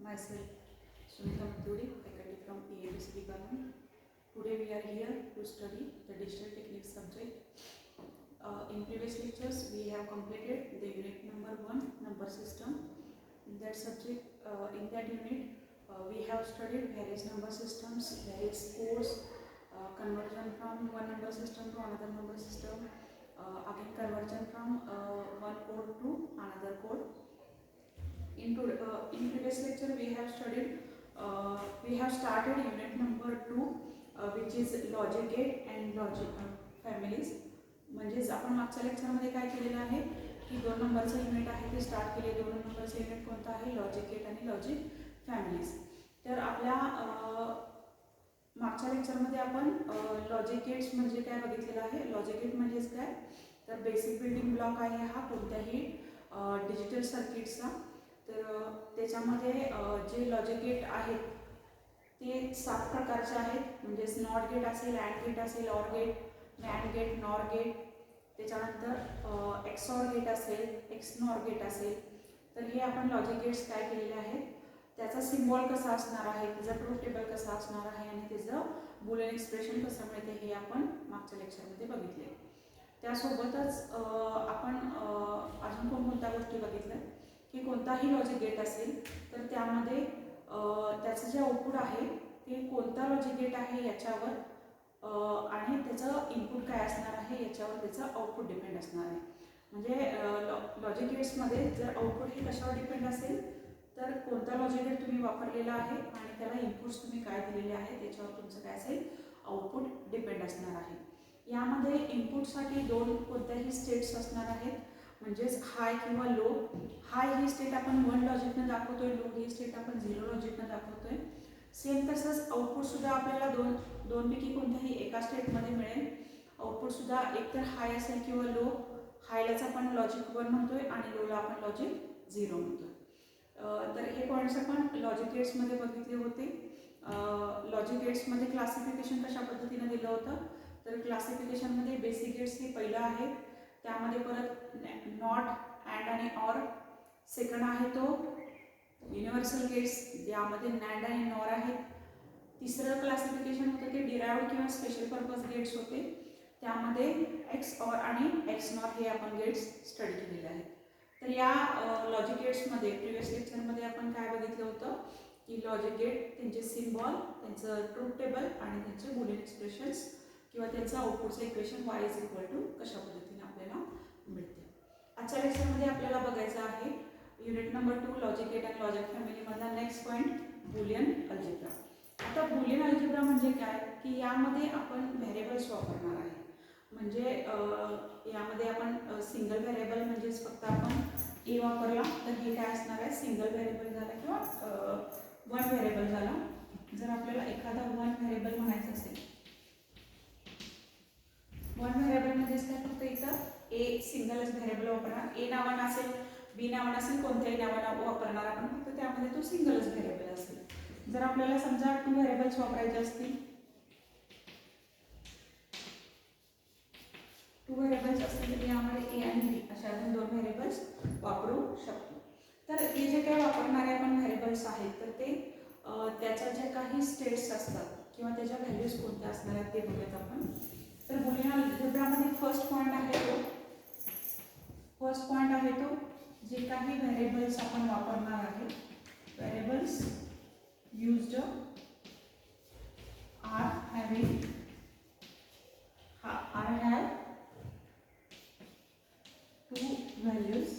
myself Sunita Mathuri, faculty from EABCD Government. Today we are here to study the digital techniques subject. In previous lectures we have completed the unit number 1, number system. In that subject, in that unit we have studied various number systems, various codes, conversion from one number system to another number system, again conversion from one code to another code. In previous lecture we have studied, we have started unit number 2, which is logic gate and logic families. म्हणजेच आपण मागच्या लेक्चरमध्ये काय केलेलं आहे की 2 नंबरचं unit आहे ते स्टार्ट केले. 2 नंबरचं युनिट कोणतं आहे? लॉजिक गेट आणि लॉजिक फॅमिलीज. तर आपल्या मागच्या लेक्चरमध्ये आपण लॉजिक गेट्स म्हणजे काय बघितलेलं आहे. लॉजिक गेट म्हणजेच काय तर बेसिक बिल्डिंग ब्लॉक आहे हा कोणत्याही डिजिटल सर्किटचा. तर त्याच्यामध्ये जे लॉजिक गेट आहेत ते 7 प्रकारचे आहेत. म्हणजेच नॉट गेट असेल, अँड गेट असेल, or gate, nand gate, nor gate, त्याच्यानंतर एक्सऑर गेट असेल, एक्सनॉर गेट असेल. तर हे आपण लॉजिक गेट्स काय केलेले आहेत, त्याचा सिम्बॉल कसा असणार आहे, त्याचा ट्रूथ टेबल कसा असणार आहे आणि त्याचं बुलियन एक्सप्रेशन कसं मिळते हे आपण मागच्या लेक्चरमध्ये बघितले. त्यासोबतच आपण अजून कोणत्या गोष्टी बघितल्या की कोणताही लॉजिक गेट असेल तर त्यामध्ये त्याचं जे आउटपुट आहे ते कोणता लॉजिक गेट आहे याच्यावर आणि त्याचं इनपुट काय असणार आहे याच्यावर त्याचं आउटपुट डिपेंड असणार आहे. म्हणजे लॉजिक गेट्समध्ये जर आउटपुट हे कशावर डिपेंड असेल तर कोणता लॉजिक गेट तुम्ही वापरलेला आहे आणि त्याला इनपुट्स तुम्ही काय दिलेले आहे त्याच्यावर तुमचं काय असेल आउटपुट डिपेंड असणार आहे. यामध्ये इनपुटसाठी 2 कोणत्याही स्टेट्स असणार आहेत. म्हणजेच हाय किंवा लो. हाय ही स्टेट आपण 1 लॉजिकनं दाखवतोय, लो ही स्टेट आपण 0 लॉजिकनं दाखवतोय. सेम तसंच आउटपुटसुद्धा आपल्याला दोनपैकी कोणत्याही एका स्टेटमध्ये मिळेल. आउटपुटसुद्धा एकतर हाय असेल किंवा लो. हायलाच आपण लॉजिक 1 म्हणतोय आणि लोला आपण लॉजिक 0 म्हणतोय. तर हे पॉईंट्स आपण लॉजिक गेट्समध्ये बघितले होते. लॉजिक गेट्समध्ये क्लासिफिकेशन कशा पद्धतीने दिलं होतं तर क्लासिफिकेशनमध्ये बेसिक गेट्स हे पहिलं आहे. त्यामध्ये परत नॉट, अँड आणि ऑर. सेकंड आहे तो युनिव्हर्सल गेट्स ज्यामध्ये नॅन्ड आणि नॉर आहेत. तिसरं क्लासिफिकेशन होतं ते डिराइव्ड किंवा स्पेशल पर्पज गेट्स होते. त्यामध्ये एक्स ऑर आणि एक्स नॉर हे आपण गेट्स स्टडी केलेले आहेत. तर या लॉजिक गेट्समध्ये प्रिव्हियस लेक्चरमध्ये आपण काय बघितलं होतं की लॉजिक गेट, त्यांचे सिम्बॉल, त्यांचं ट्रूथ टेबल आणि त्यांचे बुलियन एक्सप्रेशन्स किंवा त्यांचं आउटपुटचं equation y is equal to कशा पद्धतीने आपल्याला मिळते. आजच्या लेक्चरमध्ये आपल्याला बघायचं आहे युनिट नंबर 2 लॉजिक गेट आणि लॉजिक फॅमिलीमधला नेक्स्ट पॉईंट बुलियन अल्जेब्रा. आता बुलियन अल्जेब्रा म्हणजे काय की यामध्ये आपण व्हेरिएबल्स वापरणार आहे. म्हणजे यामध्ये आपण सिंगल व्हेरिएबल म्हणजेच फक्त आपण ए वापरला तर हे काय असणार आहे सिंगल व्हेरिएबल झाला किंवा 1 व्हेरिएबल झाला. जर आपल्याला एखादा 1 व्हेरिएबल म्हणायचं असेल, 1 व्हेरिएबल म्हणजेच काय फक्त इथं ए सिंगलच व्हेरिएबल वापरणार. ए नावानं असेल, बी नावानं असेल, कोणत्याही नावानं वापरणार आपण फक्त त्यामध्ये तो सिंगलच व्हेरिएबल असेल. जर आपल्याला समजा 2 व्हेरिएबल्स वापरायचे असतील, 2 व्हेरिएबल्स असतील तर यामध्ये ए आणि बी अशा आपण 2 व्हेरिएबल्स वापरू शकतो. तर हे जे काही वापरणारे आपण व्हेरिएबल्स आहेत तर ते त्याच्या ज्या काही स्टेट्स असतात किंवा त्याच्या व्हॅल्यूज कोणत्या असणार आहेत ते बघूयात आपण. तर बुलियन अल्जेब्रामध्ये फर्स्ट पॉईंट आहे तो जे काही व्हेरिएबल्स आपण वापरणार आहे. Variables used have 2 values,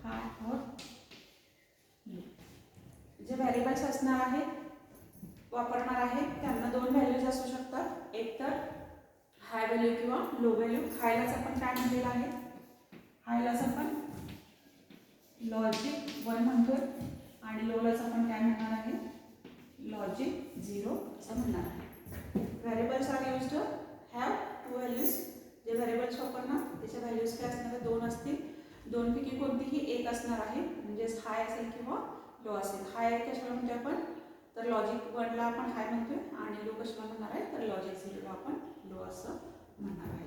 high or low. जे व्हेरिएबल्स असणार आहेत वापरणार आहेत त्यांना 2 व्हॅल्यूज असू शकतात. एक तर हाय व्हॅल्यू किंवा लो व्हॅल्यू. हायलाच आपण काय म्हणलेलं आहे, हायलाच आपण लॉजिक 1 म्हणतोय आणि लोलाच आपण काय म्हणणार आहे लॉजिक 0 असं म्हणणार आहे. Variables are used have 2 values. जे व्हेरिएबल्स वापरणार त्याच्या व्हॅल्यूज काय असणार 2 असतील. 2 पैकी कोणतीही एक असणार आहे म्हणजेच हाय असेल किंवा लो असेल. हाय कशाला म्हणतोय आपण तर लॉजिक 1ला आपण हाय म्हणतोय आणि लो कशाला म्हणणार आहे तर लॉजिक 0ला आपण लो असं म्हणणार आहे.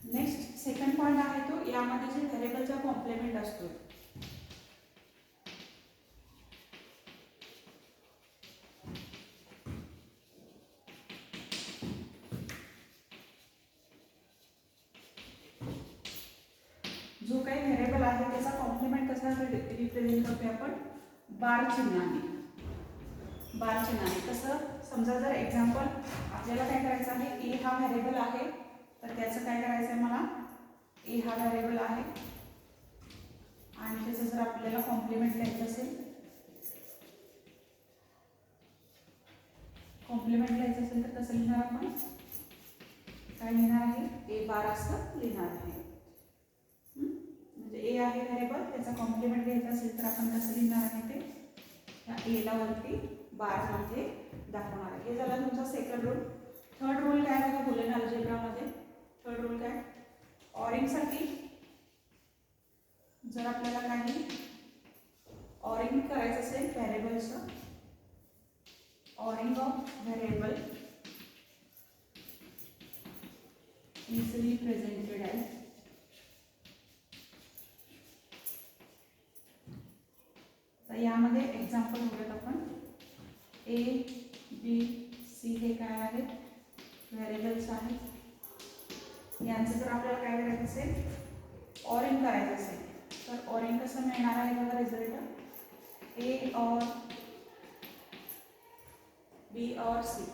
नेक्स्ट सेकंड पॉईंट आहे तो, यामध्ये जे व्हेरिएबलचा कॉम्प्लिमेंट असतो, जो काही व्हेरिएबल आहे त्याचा कॉम्प्लिमेंट कसा रिप्रेझेंट करतोय आपण, बार चिन्हाने. बार चिन्हाने कसं, समजा जर एक्झाम्पल आपल्याला काय करायचं आहे, ए हा व्हेरिएबल आहे, तर त्याचं काय करायचं आहे मला, ए हा व्हेरिएबल आहे आणि त्याचं जर आपल्याला कॉम्प्लिमेंट लिहायचं असेल, कॉम्प्लिमेंट लिहायचं असेल तर कसं लिहिणार आपण, काय लिहिणार आहे, ए बार असं लिहिणार आहे. म्हणजे ए आहे व्हेरिएबल, त्याचा कॉम्प्लिमेंट घ्यायचा असेल तर आपण कसं लिहिणार आहे ते, या एला वरती बारमध्ये दाखवणार आहे. हे झालं तुमचा सेकंड रूल. थर्ड रूल काय आहे बुलियन अल्जेब्रामध्ये, थर्ड रूल काय, ऑरिंगसाठी जर आपल्याला काही ऑरिंग करायचं असेल व्हेरिएबलचं, ORing of variable is represented as, तर यामध्ये एक्झाम्पल बघूयात आपण. ए बी सी हे काय आहेत, व्हेरिएबल्स आहेत. यांचं जर आपल्याला काय करायचं असेल, ऑरिंग करायचं असेल, तर ऑरिंग कसं मिळणार आहे बघा result, A or B or C.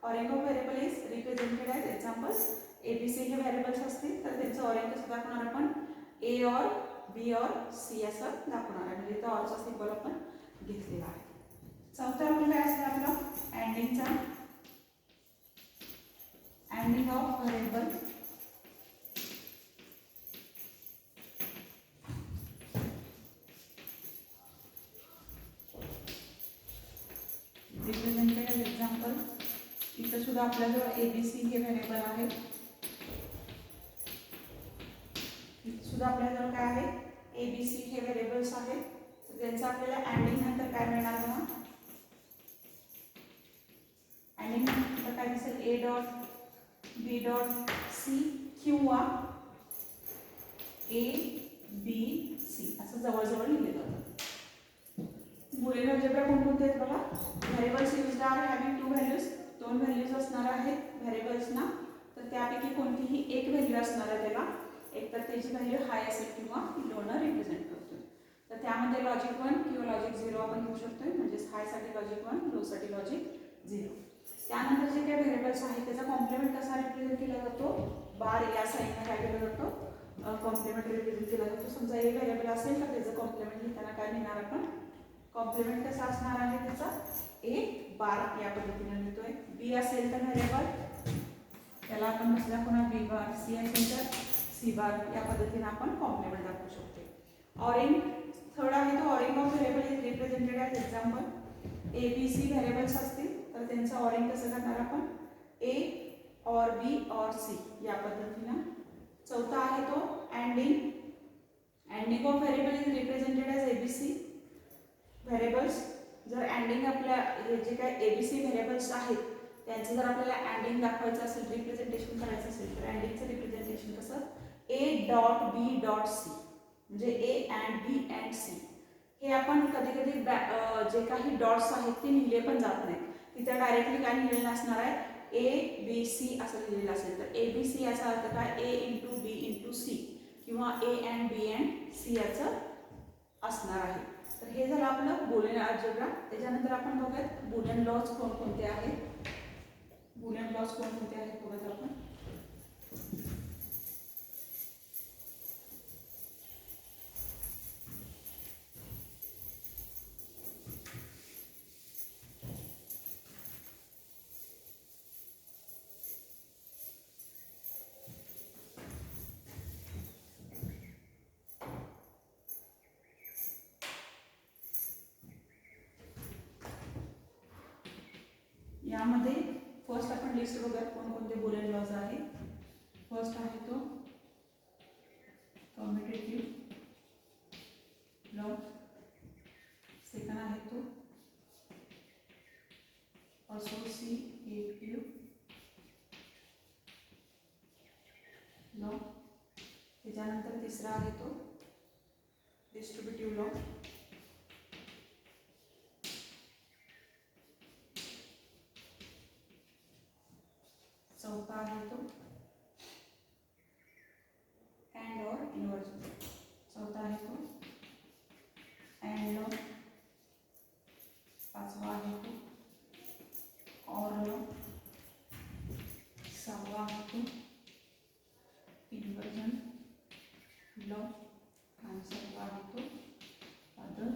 Oring of variable is represented as, examples A B C हे व्हेरिएबल्स असतील तर त्यांचं ऑरिंग कसं दाखवणार आपण, ए और बी और सी असं दाखवणार आहे. म्हणजे इथं ऑरचा सिम्बॉल आपण घेतलेला आहे. चौथा रूल काय असेल आपला, अँडिंगचा, ANDing of variable represented as, example इथं सुद्धा आपल्याजवळ ए बी सी हे व्हेरिएबल आहे. इथं सुद्धा आपल्याजवळ काय आहे, ए बी सी हे व्हेरिएबल्स आहेत. तर त्यांचं आपल्याला अँडिंग नंतर काय मिळणार बघा, अँडिंग नंतर काय दिसेल, A dot B dot C किंवा ए बी सी असं जवळजवळ लिहिलं जातं. बुलियन अल्जेब्रा कोणकोणते आहेत बघा, variables used are having two values, दोन व्हॅल्यूज असणार आहेत व्हेरिएबल्सना, तर त्यापैकी कोणतीही एक व्हॅल्यू असणार आहे त्याला, एक तर त्याची व्हॅल्यू हाय असेल किंवा लोनं रिप्रेझेंट करतोय. तर त्यामध्ये लॉजिक 1 किंवा लॉजिक 0 आपण घेऊ शकतोय, म्हणजेच हायसाठी लॉजिक 1, लोसाठी लॉजिक 0. त्यानंतर जे काही व्हेरिएबल्स आहेत त्याचा कॉम्प्लिमेंट कसा रिप्रेझेंट केला जातो, बार या साईडने काय केला जातो, कॉम्प्लिमेंट रिप्रेझेंट केला जातो. समजा ए व्हेरिएबल असेल तर त्याचं कॉम्प्लिमेंट लिहिताना काय लिहिणार आपण, कॉम्प्लिमेंट कसा असणार आहे त्याचा, ए बार या पद्धतीने लिहितोय. बी असेल तर व्हेरिएबल त्याला आपण दुसऱ्या पुन्हा बी बार, सी असेल तर सी बार, या पद्धतीने आपण कॉम्प्लिमेंट दाखवू शकतो. ऑरिंग थर्ड आहे तो, oring of variable is represented as, example A B C variables असतील तर त्यांचं ऑरिंग कसं करणार आपण, ए और बी और सी या पद्धतीनं. चौथा आहे तो ANDing, ANDing of variable is represented as A B C variables. जर अँडिंग आपल्या हे जे काही ए बी सी व्हेरिएबल्स आहेत त्यांचं जर आपल्याला अँडिंग दाखवायचं असेल, रिप्रेझेंटेशन करायचं असेल, तर अँडिंगचं रिप्रेझेंटेशन कसं, A dot B dot C, म्हणजे A and B and C. हे आपण कधी कधी जे काही डॉट्स आहेत ते लिहिले पण जात नाहीत, तिथं डायरेक्टली काय लिहिलेलं असणार आहे, ए बी सी असं लिहिलेलं असेल तर ए बी सी याचा अर्थ काय, A into B into C किंवा A and B and C याचं असणार आहे. तर हे झालं आपलं बुलियन अल्जेब्रा. त्याच्यानंतर आपण बघूयात बुलियन लॉज कोणकोणते आहेत, बुलियन लॉज कोणकोणते आहेत बघूयात आपण. यामध्ये फर्स्ट आपण लिस्ट बघूयात कोणकोणते बुलियन लॉज आहेत. फर्स्ट आहे तो कम्युटेटिव्ह लॉ, सेकंड आहे तो असोसिएटिव्ह त्याच्यानंतर तिसरा आहे तो डिस्ट्रीब्युटिव्ह लॉ. चौथा आहे तो अँड और इन्व्हर्जन. चौथा आहे तो अँड लॉ. पाचवा आहे तो और लॉ. सहावा आहे तो इन्व्हर्जन लॉ. आणि सातवा आहे तो अदर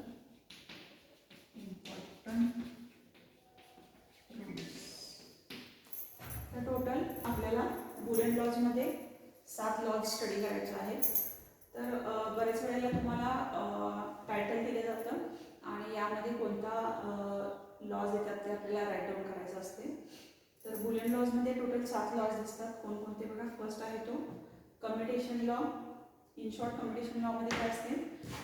इम्पॉर्टंट रूल्स. तर टोटल आपल्याला बुलियन लॉजमध्ये 7 लॉज स्टडी करायचे आहेत. तर बरेच वेळेला तुम्हाला टायटल दिले जातं आणि यामध्ये कोणता लॉज येतात ते आपल्याला राईट डाऊन करायचं असते. तर बुलियन लॉजमध्ये टोटल 7 लॉज दिसतात. कोणकोणते बघा. फर्स्ट आहे तो commutation law. In short commutation लॉमध्ये काय असते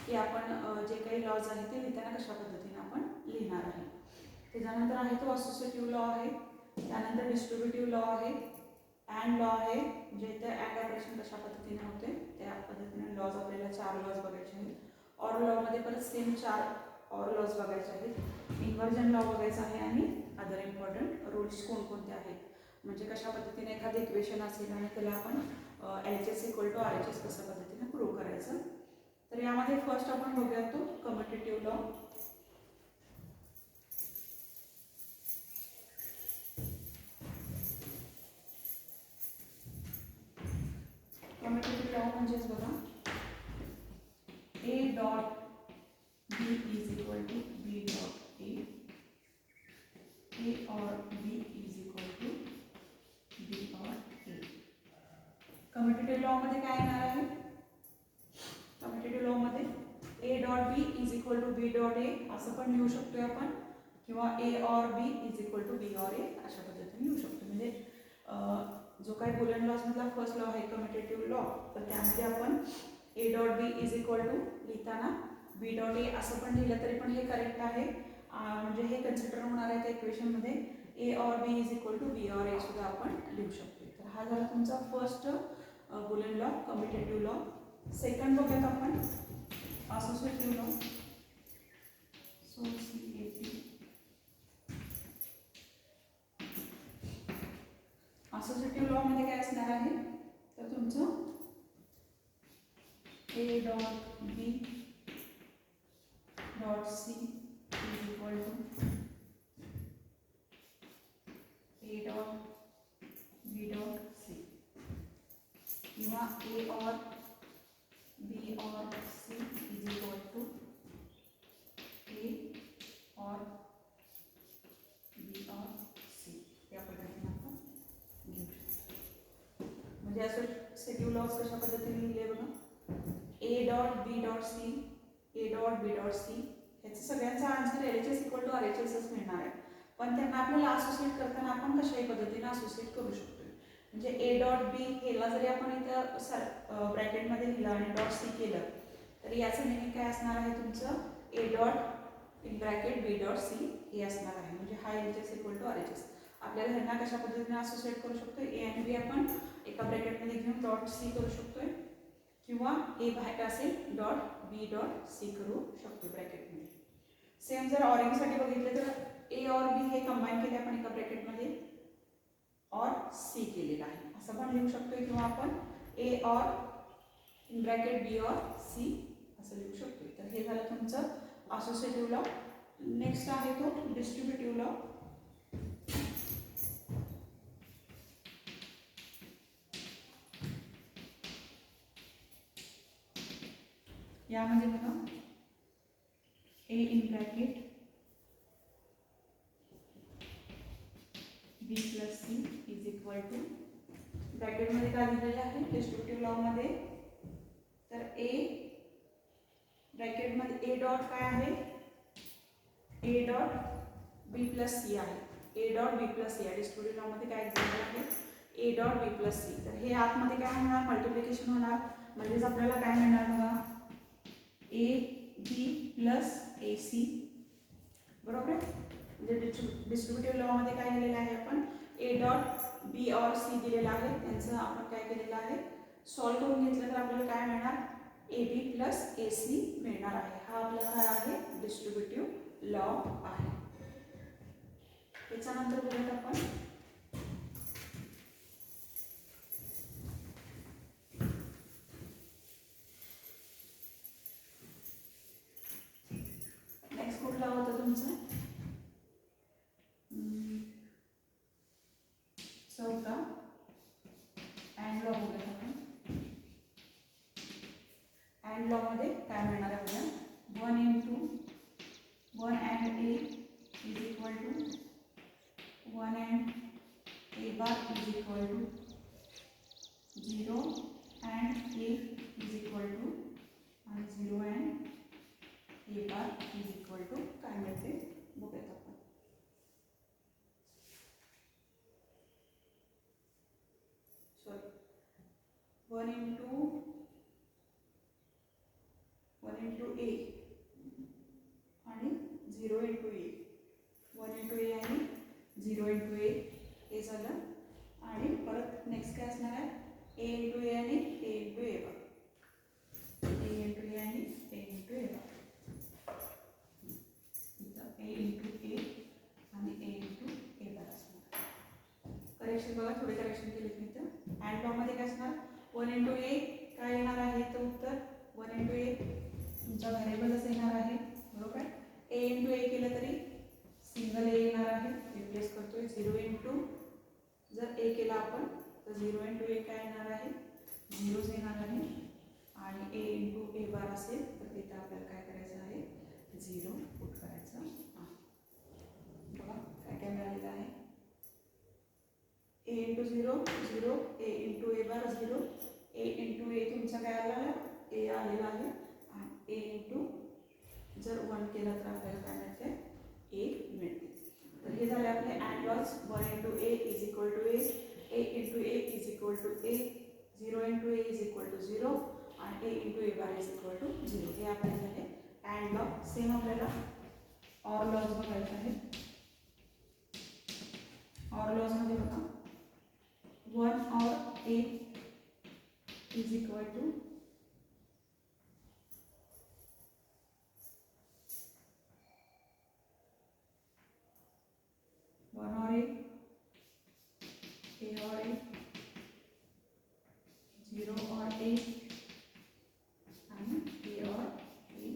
की आपण जे काही लॉज आहेत ते लिहिताना कशा पद्धतीने आपण लिहिणार आहे. त्याच्यानंतर आहे तो असोसिएटिव्ह लॉ आहे. त्यानंतर डिस्ट्रीब्युटिव्ह लॉ आहे. अँड लॉ आहे, म्हणजे इथे अँड ऑपरेशन कशा पद्धतीने होते त्या पद्धतीने लॉज आपल्याला 4 लॉज बघायचे आहेत. ऑर लॉमध्ये परत सेम 4 ऑर लॉज बघायचे आहेत. इन्व्हर्जन लॉ बघायचा आहे आणि अदर इम्पॉर्टंट रूल्स कोणकोणते आहेत, म्हणजे कशा पद्धतीने एखादं इक्वेशन असेल आणि त्याला आपण LHS = RHS कशा पद्धतीने प्रूव्ह करायचं. तर यामध्ये फर्स्ट आपण बघूया तो कम्युटेटिव्ह लॉ. कम्युटेटिव्ह लॉ म्हणजेच बघा A dot B is equal to B dot A. A or B is equal to B or A. Commutative law मध्ये काय येणार आहे. कम्युटेटिव्ह लॉ मध्ये A dot B is equal to B dot A असं पण लिहू शकतोय आपण, किंवा A or B is equal to B or A अशा पद्धतीने लिहू शकतो. म्हणजे जो काही बुलियन लॉज मधला फर्स्ट लॉ आहे कम्युटेटिव्ह लॉ, तर त्यामध्ये आपण A dot B is equal to लिहिताना B डॉट A असं पण लिहिलं तरी पण हे करेक्ट आहे. म्हणजे हे कन्सिडर होणार आहे त्या इक्वेशनमध्ये A or B is equal to B or A सुद्धा आपण लिहू शकतो. तर हा झाला तुमचा first Boolean law commutative law. Second बघूयात आपण असोसिएटिव्ह लॉ. असोसिएटिव्ह लॉ मध्ये काय असणार आहे तर तुमचं A dot B dot C is equal to A dot B dot C, किंवा A or B or C is equal to A or B or C या पद्धतीने आपण घेऊ शकतो. म्हणजे असोसिएटिव्ह लॉज कशा पद्धतीने लिहिले बघा. A dot B dot C, A dot B dot C ह्याचं सगळ्यांचा आन्सर LHS = RHSच मिळणार आहे. पण त्यांना आपल्याला असोसिएट करताना आपण कशाही पद्धतीने असोसिएट करू शकतो. म्हणजे A डॉट B हेला जरी आपण इथं ब्रॅकेटमध्ये लिहिलं आणि डॉट C केलं तर याचं नेहमी काय असणार आहे तुमचं A dot in bracket B dot C हे असणार आहे. म्हणजे हा LHS = RHS. आपल्याला ह्यांना कशा पद्धतीने असोसिएट करू शकतो. A आणि B आपण एका ब्रॅकेटमध्ये घेऊन डॉट C करू शकतोय, किंवा A बाहेर असेल डॉट B डॉट C करू शकतो ब्रॅकेटमध्ये. सेम जर ऑरिंगसाठी बघितलं तर A और B हे कंबाईन केले आपण एका ब्रॅकेटमध्ये और C केलेला आहे असं पण लिहू शकतो, किंवा आपण A और in bracket B or C असं लिहू शकतो. तर हे झालं तुमचं असोसिएटिव्ह लॉ. नेक्स्ट आहे तो डिस्ट्रीब्युटिव्ह लॉ. यामध्ये बघा A in bracket B plus C is equal to, ब्रॅकेटमध्ये काय दिलेले आहे डिस्ट्रीब्युटिव्ह लॉ मध्ये, तर A ब्रॅकेटमध्ये A डॉट काय आहे A dot B plus C आहे. A dot B plus C आहे. डिस्ट्रीब्युटिव्ह लॉ मध्ये काय दिलेले आहे A dot B plus C. तर हे आतमध्ये काय होणार मल्टिप्लिकेशन होणार, म्हणजेच आपल्याला काय मिळणार बघा AB प्लस AC बरोबर आहे. म्हणजे डिस्ट्रीब्युटिव्ह लॉ मध्ये काय दिलेलं आहे आपण A dot B or C दिलेला आहे, त्यांचं आपण काय केलेलं आहे सॉल्व करून घेतलं तर आपल्याला काय मिळणार, ए बी प्लस ए सी मिळणार आहे. हा आपला काय आहे, डिस्ट्रीब्युटिव्ह लॉ आहे. त्याच्यानंतर बघूयात आपण नेक्स्ट कुठला होता तुमचा, चौथा अँड लॉ बघूयात आपण. अँड लॉ मध्ये काय मिळणार आहे आपल्याला, 1 into 1 and a is equal to 1 and a bar is equal to 0 and a is equal to and 0 and a bar is equal to काय मिळते बघूयात आपण. सॉरी 1 into a आणि 0 into a, 1 into a आणि 0 into a हे झालं. आणि परत नेक्स्ट काय असणार आहे, a into a आणि a into a bar, a into a आणि a into a bar. इथं a into a आणि a into a bar असणार. करेक्शन बघा, थोडे करेक्शन केले मी इथं. अँड लॉ मध्ये काय असणार, 1 into a काय येणार आहे, तर उत्तर 1 into a तुमचा व्हेरिएबलच येणार आहे, बरोबर आहे. a into a केलं तरी सिंगल a येणार आहे, रिप्लेस करतोय. 0 into जर a केला आपण तर 0 into a काय येणार आहे, 0 येणार आहे. आणि a into a बार असेल तर तिथं आपल्याला काय करायचं आहे, 0 पुट करायचं आहे. बघा काय काय मिळालेलं आहे, a into 0 0, a into a bar 0, a into a तुमचा काय आलेला, a आलेला आहे. आणि a into जर 1 केला तर आपल्याला काय मिळते, a मिळते. तर हे झाले आपले and lodge. 1 into a is equal to a into a is equal to a, 0 into a is equal to 0 आणि a into a bar is equal to 0. हे आपले झाले अँड लॉ. सेम आपल्याला ऑर लॉज बघायचे आहे. Or lodge मध्ये बघा, 1 or a is equal to 1 or a or a, 0 or a and a or a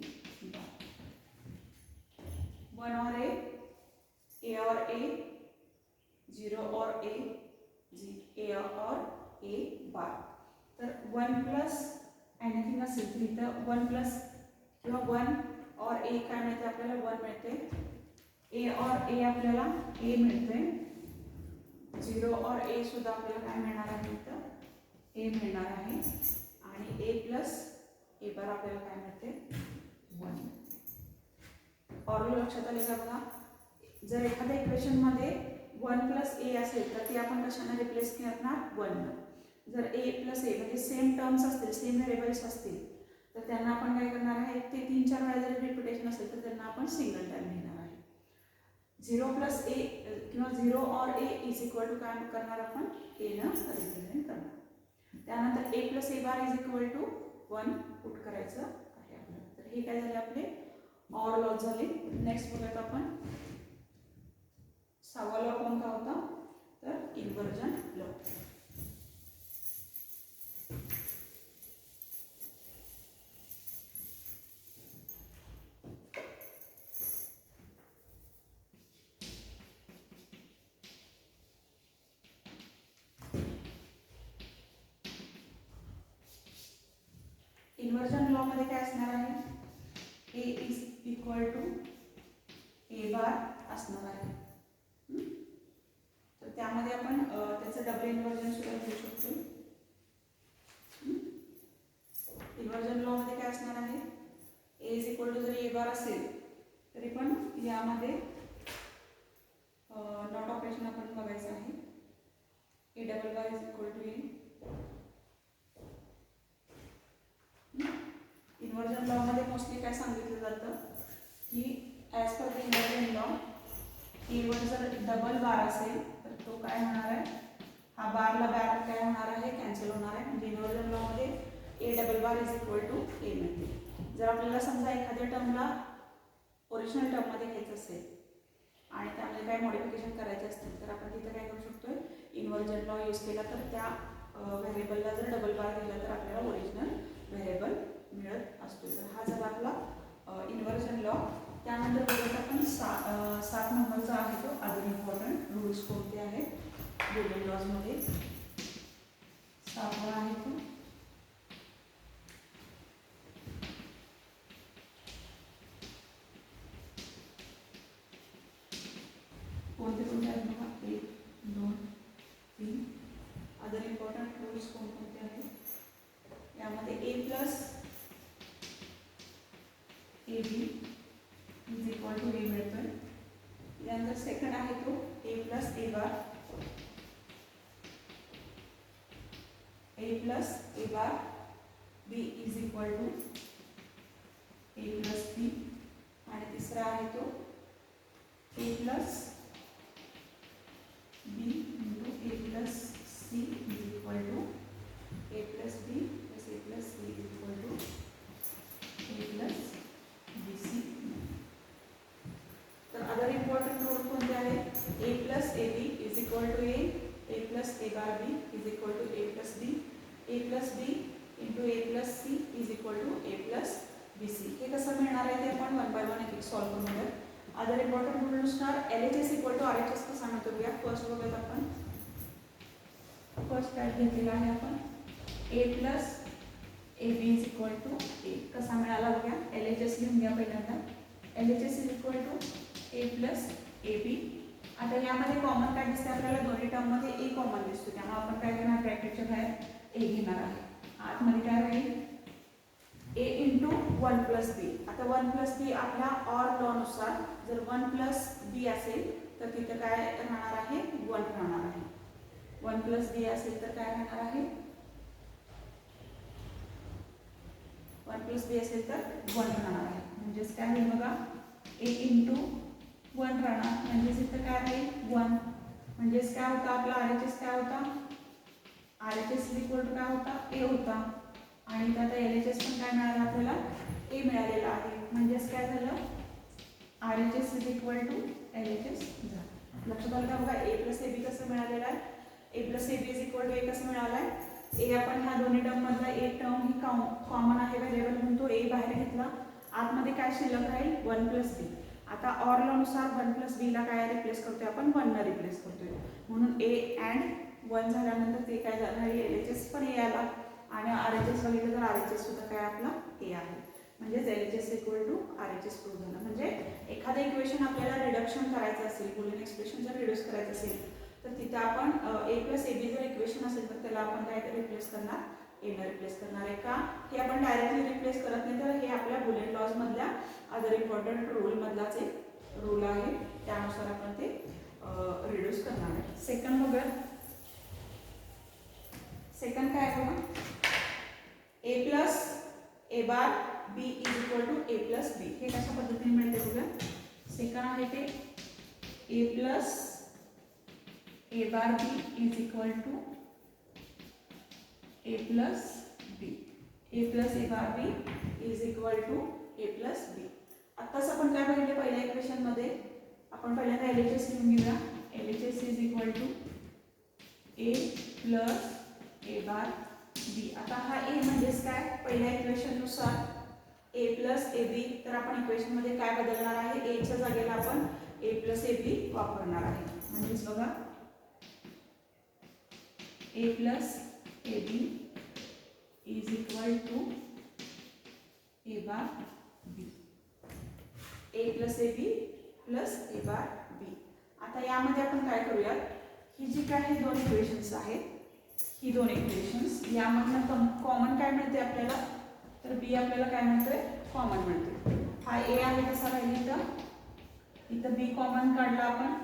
bar. 1 or a or a, 0 or a or a bar. तर 1 plus anything असेल तर इथं 1 plus किंवा 1 और a काय मिळते आपल्याला, 1 मिळते. a और a आपल्याला a मिळते. 0 और a सुद्धा आपल्याला काय मिळणार आहे, इथं a मिळणार आहे. आणि a प्लस a बार आपल्याला काय मिळते, 1 मिळते. ऑर लक्षात आले का बघा, जर एखाद्या इक्वेशन मध्ये 1 प्लस a असेल तर ते आपण कशाने रिप्लेस करणार, 1. जर a प्लस a म्हणजे सेम टर्म्स असतील, सेम व्हेरिएबल्स असतील तर त्यांना आपण काय करणार आहे, ते 3-4 वेळा जर रिपिटेशन असेल तर त्यांना आपण सिंगल टाइम लिहिणार आहे. 0 प्लस a किंवा 0 और a इज इक्वल टू काय करणार आपण, a न रिप्रेझेंट करणार. त्यानंतर a plus a bar is equal to 1 put करायचं आहे आपल्याला. तर हे काय झाले आपले ऑर लॉ झाले. नेक्स्ट बघूयात आपण 6वा लॉ कोणता होता, तर इन्व्हर्जन लॉ. इन्व्हर्जन लॉ मध्ये काय असणार आहे, a is equal to a bar असणार आहे. तर त्यामध्ये आपण त्याचं डबल इन्व्हर्जन सुद्धा घेऊ शकतो. इन्व्हर्जन लॉ मध्ये काय असणार आहे, a इज इक्वल टू जरी a बार असेल तरी पण यामध्ये नॉट ऑपरेशन आपण बघायचं आहे. a double bar is equal to a. Inversion law मध्ये मोस्टली काय सांगितलं जातं की as per the inversion law a वर जर डबल बार असेल तर तो काय होणार आहे, हा बारला बार काय होणार आहे, कॅन्सल होणार आहे. म्हणजे इन्व्हर्जन लॉमध्ये A double bar is equal to A मिळते. जर आपल्याला समजा एखाद्या टर्मला ओरिजिनल टर्ममध्ये घ्यायचं असेल आणि त्यामध्ये काय मॉडिफिकेशन करायचे असतील तर आपण तिथं काय करू शकतोय, इन्व्हर्जन लॉ यूज केला तर त्या व्हेरिएबलला जर डबल बार दिला तर आपल्याला ओरिजिनल व्हेरिएबल मिळत असतो. तर हा झाला आपला इन्व्हर्जन लॉ. त्यानंतर बघत आपण 7 नंबरचा आहे तो अदर इम्पॉर्टंट रूल्स कोणते आहेत बुलियन लॉजमध्ये. 7वा आहे तो कोणते कोणते आहेत बघा, 1 2 3 अदर इम्पॉर्टंट रूल्स कोणकोणते आहेत. यामध्ये A plus A B is equal to A मिळतोय. त्यानंतर सेकंड आहे तो A plus A bar, A plus A bar B is equal to A plus B. आणि तिसरा आहे तो A plus B into A plus C is equal to A plus B plus A plus C is equal to A plus B C. तर other important rule कोणते आहेत, A plus A B is equal to A plus A bar B is equal to A plus B into A plus C is equal to A plus B C. हे कसं मिळणार आहे ते आपण 1 bye 1 एक solve करून बघूया. Other important रूलनुसार LHS इक्वल टू RHS कसा मिळतो बघूया. फर्स्ट बघूयात आपण, फर्स्ट काय घेतलेला आहे आपण A plus A B is equal to A. कसा मिळाला बघूया, LHS लिहून घ्या पहिल्यांदा. LHS is equal to A plus A B. आता यामध्ये कॉमन काय दिसते आपल्याला, दोन्ही टर्ममध्ये ए कॉमन दिसतो, त्यामुळे आपण काय घेणार, ब्रॅकेटच्या बाहेर ए घेणार आहे. आतमध्ये काय राहील ए इंटू 1 प्लस बी. आता 1 प्लस बी आपल्या ऑर लॉनुसार जर 1 प्लस बी असेल तर तिथं काय राहणार आहे, 1 राहणार आहे. 1 प्लस बी असेल तर काय राहणार आहे, 1 प्लस बी असेल तर 1 राहणार आहे. म्हणजेच काय होईल बघा, ए इंटू 1 राहणार, म्हणजेच इथं काय राहील 1. म्हणजेच काय होता आपला RHS काय होता, RHS इज इक्वल टू काय होता, ए होता. आणि आता LHS पण काय मिळालं आपल्याला, ए मिळालेला आहे. म्हणजेच काय झालं, RHS is equal to LHS झालं. लक्षात आलं का बघा, ए प्लस ए बी कसं मिळालेलं आहे, A plus A B is equal to A कसं मिळालं आहे. ए आपण ह्या दोन्ही टर्ममधला ए टर्म ही कॉमन आहे व्हेरिएबल म्हणून तो ए बाहेर घेतला. आतमध्ये काय शिल्लक राहील, 1 प्लस बी. आता ऑर लॉनुसार 1 प्लस बीला काय रिप्लेस करतोय आपण, 1 न रिप्लेस करतोय. म्हणून ए अँड 1 झाल्यानंतर ते काय झालं, LHS पण ए आला. आणि RHS बघितलं तर RHS सुद्धा काय आपला ए आहे. म्हणजेच LHS equal to RHS prove झालं. म्हणजे एखादं इक्वेशन आपल्याला रिडक्शन करायचं असेल, बुलियन एक्सप्रेशन जर रिड्यूस करायचं असेल तर तिथं आपण ए प्लस ए बी जर इक्वेशन असेल तर त्याला आपण काय रिप्लेस करणार, ए न रिप्लेस करणार आहे का. हे आपण डायरेक्टली रिप्लेस करत नाही, तर हे आपल्या बुलियन लॉज मधल्या अदर इम्पॉर्टंट रूल मधलाच एक रूल आहे, त्यानुसार आपण ते रिड्यूस करणार आहे. सेकंड बघूया. सेकंड काय आहे बघा, A plus A bar B is equal to A plus B. हे कशा पद्धतीने मिळते बघा. सेकंड आहे ते A plus A bar B is equal to A plus B. A plus A bar B is equal to A plus B. आत्ताच आपण काय बघितलं पहिल्या इक्वेशन मध्ये, आपण पहिल्यांदा LHS लिहून घेऊया. LHS is equal to A plus A bar B. आता हा ए म्हणजेच काय, पहिल्या इक्वेशन नुसार ए प्लस ए बी, तर आपण इक्वेशन मध्ये काय बदलणार आहे, ए च्या जागेला आपण ए प्लस ए बी वापरणार आहे. म्हणजेच बघा A plus A B is equal to A bar B. A plus A B plus A bar B. आता यामध्ये आपण काय करूयात, ही जी काय हे दोन इक्वेशन्स आहेत, ही दोन इक्वेशन्स यामधनं कॉमन काय मिळते आपल्याला, तर बी आपल्याला काय मिळतोय, कॉमन मिळते. हा ए आहे कसा राहील, इथं बी कॉमन काढला आपण,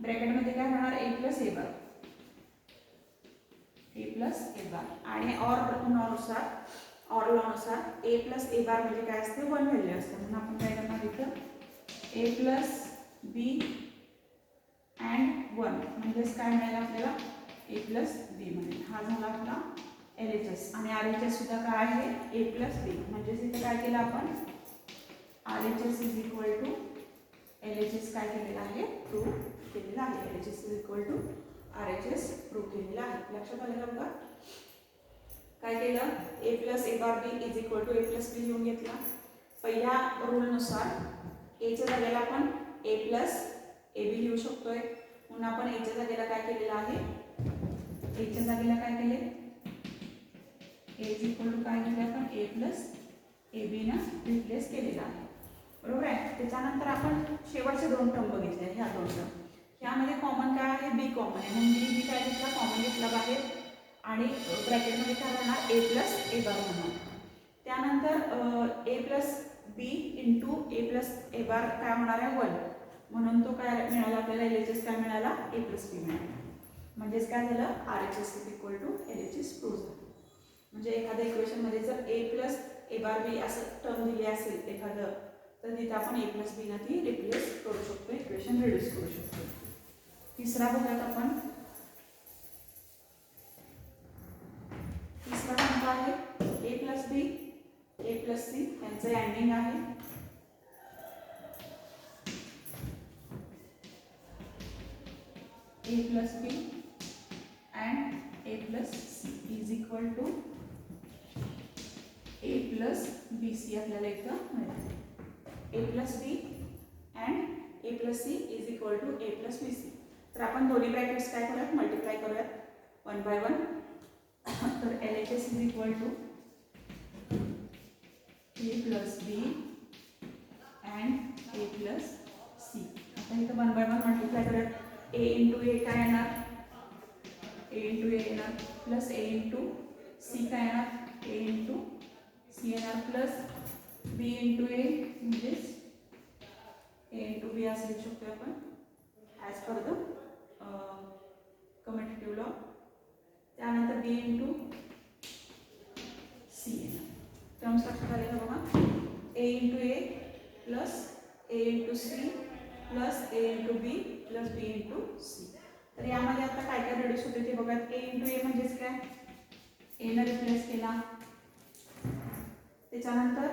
ब्रॅकेटमध्ये काय होणार, ए plus A bar, A plus A बार. आणि ऑर लॉनुसार ए प्लस ए बार म्हणजे काय असते, 1 व्हॅल्यू असते. म्हणून आपण काय करणार इथं ए प्लस बी अँड 1 म्हणजेच काय मिळेल आपल्याला ए प्लस बी मिळेल. हा झाला आपला LHS. आणि RHS सुद्धा काय आहे ए प्लस बी. म्हणजेच इथे काय केलं आपण RHS is equal to LHS काय केलेलं आहे प्रूव्ह केलेलं आहे. LHS is equal to RHS prove केलेलं आहे. लक्षात आलं का बघा. काय केलं A plus A bar B is equal to A plus B लिहून घेतला. पहिल्या रूलनुसार एच्या जागेला आपण ए प्लस ए बी लिहू शकतोय. म्हणून आपण एच्या जागेला काय केलेलं आहे एच्या जागेला काय केले ए इज इक्वल टू काय केलं आपण ए प्लस ए बी ना रिप्लेस केलेला आहे. बरोबर आहे. त्याच्यानंतर आपण शेवटचे दोन टर्म बघितले. ह्या दोन टर्म ह्यामध्ये कॉमन काय आहे बी कॉमन आहे. म्हणून बी काय घेतला कॉमन घेतला बाहेर आणि ब्रॅकेटमध्ये काय राहणार ए प्लस ए बार होणार. त्यानंतर ए plus B into A plus A बार काय होणार आहे 1. म्हणून तो काय मिळाला आपल्याला LHS काय मिळाला ए प्लस बी मिळाला. म्हणजेच काय झालं RHS is equal to LHS prove झालं. म्हणजे एखाद्या इक्वेशनमध्ये जर ए प्लस ए बार बी असं टर्म दिली असेल एखादं तर तिथे आपण ए प्लस बी ना ती रिप्लेस करू शकतो. इक्वेशन रिड्यूस करू शकतो. तिसरा बघूयात आपण. तिसरा कोणता आहे A plus B A plus C यांचं अँडिंग आहे. A plus B and A plus C is equal to A plus B C आपल्याला इथं मिळतं. A plus B and A plus C is equal to A plus B C. तर आपण दोन्ही brackets काय करूयात मल्टिप्लाय करूयात 1 बाय 1. तर LHS is equal to A plus B and A plus C. आता इथं 1 बाय 1 मल्टिप्लाय करूयात. ए इंटू ए काय येणार ए इंटू ए येणार प्लस ए इंटू सी काय येणार ए इंटू सी येणार प्लस बी इंटू ए म्हणजेच ए इंटू बी असं लिहू शकतो आपण as per the commutative law. त्यानंतर बी इंटू सी येणार. टर्म्स लक्षात आले का बघा. ए into A plus A into C plus A into B plus B into C. तर यामध्ये आता काय काय रिड्यूस होते ते बघा. ए इंटू ए म्हणजेच काय एनं रिप्लेस केला. त्याच्यानंतर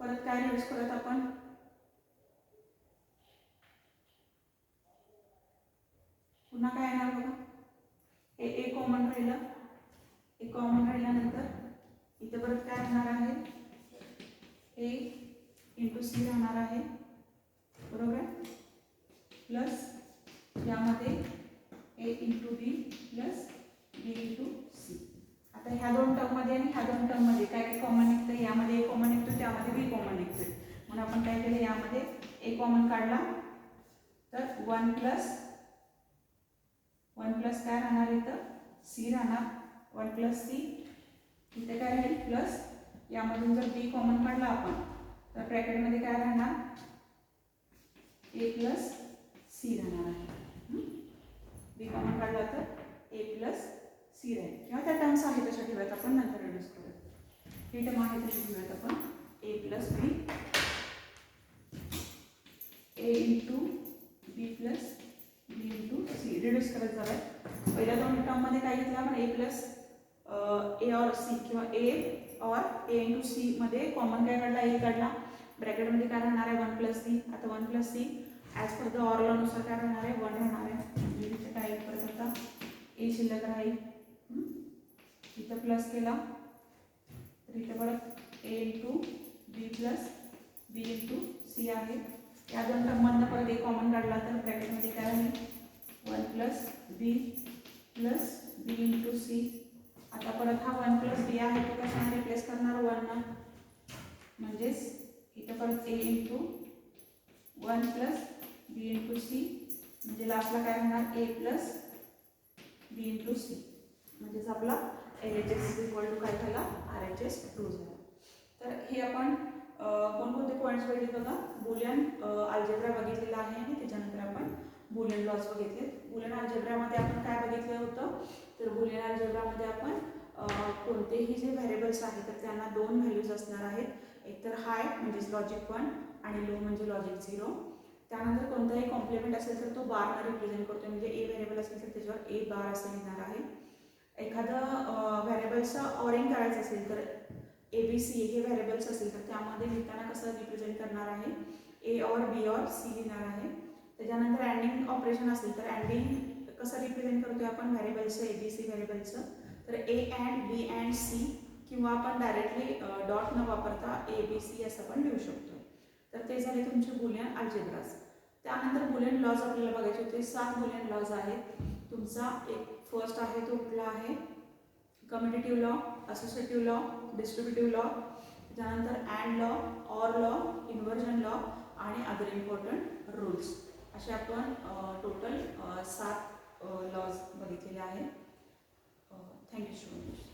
परत काय रिड्यूस करत आपण पुन्हा काय येणार बघा. ए कॉमन राहिलं. ए कॉमन राहिल्यानंतर इथे परत काय राहणार आहे ए इंटू सी राहणार आहे. बरोबर आहे. प्लस यामध्ये ए इंटू बी प्लस बी इंटू सी. आता ह्या दोन टर्ममध्ये आणि ह्या दोन टर्ममध्ये काय काय कॉमन निघतं. यामध्ये ए कॉमन निघतो त्यामध्ये बी कॉमन निघतोय. म्हणून आपण काय केलं यामध्ये ए कॉमन काढला तर 1 प्लस काय राहणार इथं सी राहणार 1 प्लस सी. इथे काय राहील प्लस यामधून जर बी कॉमन काढला आपण तर ब्रॅकेटमध्ये काय राहणार ए प्लस सी राहणार आहे. बी कॉमन काढला तर ए प्लस सी राहील. किंवा त्या टर्म्स आहे तशा ठेवूयात आपण नंतर रिड्यूस करूयात. ही टर्म आहे तशी ठेवूयात आपण A plus B A into B plus B into C reduce करत जाऊयात. पहिल्या दोन टर्ममध्ये काय घेतलं आपण A plus A or C किंवा ए ऑर ए इंटू सी मध्ये कॉमन काय काढला ए काढला. ब्रॅकेटमध्ये काय राहणार आहे 1 प्लस सी. आता 1 plus C as per the ऑरलनुसार काय राहणार आहे 1 राहणार आहे. म्हणजे इथे काय परत आता ए शिल्लक राहील. इथं प्लस केला तर इथे परत ए इंटू बी प्लस बी इंटू सी आहे. या दोन टर्ममधनं परत ए कॉमन काढला तर ब्रॅकेटमध्ये काय राहील 1 plus B plus B into C. आता परत हा 1 प्लस बी आहे तो कशाने रिप्लेस करणार 1 म्हणजेच इथं परत ए into 1 plus B into C म्हणजे लास्टला काय राहणार ए प्लस बी इंटू सी. म्हणजेच आपला LHS इज इक्वल टू काय झाला RHS प्रूव्ह झाला. तर हे आपण कोणकोणते पॉईंट्स बघितले बघा. बुलियन अल्जेब्रा बघितलेला आहे आणि त्याच्यानंतर आपण बुलियन लॉज बघितले. बुलियन अल्जेब्रामध्ये आपण काय बघितलं होतं तर बुलियन अल्जेब्रामध्ये आपण कोणतेही जे व्हेरिएबल्स आहेत तर त्यांना 2 व्हॅल्यूज असणार आहेत. एक तर हाय म्हणजेच लॉजिक 1 आणि लो म्हणजे लॉजिक 0. त्यानंतर कोणताही कॉम्प्लिमेंट असेल तर तो बारनं रिप्रेझेंट करतो, म्हणजे ए व्हेरिएबल असेल तर त्याच्यावर ए बार असं लिहिणार आहे. एखादं व्हेरिएबलचं ऑरिंग करायचं असेल तर ए बी सी हे व्हेरिएबल्स असेल तर त्यामध्ये लिहिताना कसं रिप्रेझेंट करणार आहे, ए ऑर बी ऑर सी लिहिणार आहे. त्याच्यानंतर अँडिंग ऑपरेशन असेल तर अँडिंग कसं रिप्रेझेंट करतोय आपण व्हेरिएबलचं, ए बी सी व्हेरिएबलचं, तर A and B and C, किंवा आपण डायरेक्टली डॉट न वापरता ए बी सी असं पण लिहू शकतो. तर ते झाले तुमचे बुलियन अल्जेब्राज. त्यानंतर बुलियन लॉज आपल्याला बघायचे होते. 7 बुलियन लॉज आहेत. तुमचा एक फर्स्ट आहे तो कुठला आहे, commutative law, associative law, distributive law, त्यानंतर and law, or law, inversion law आणि अदर इम्पॉर्टंट रूल्स, असे आपण टोटल 7 लॉज बघितलेले आहेत. Thank you so much.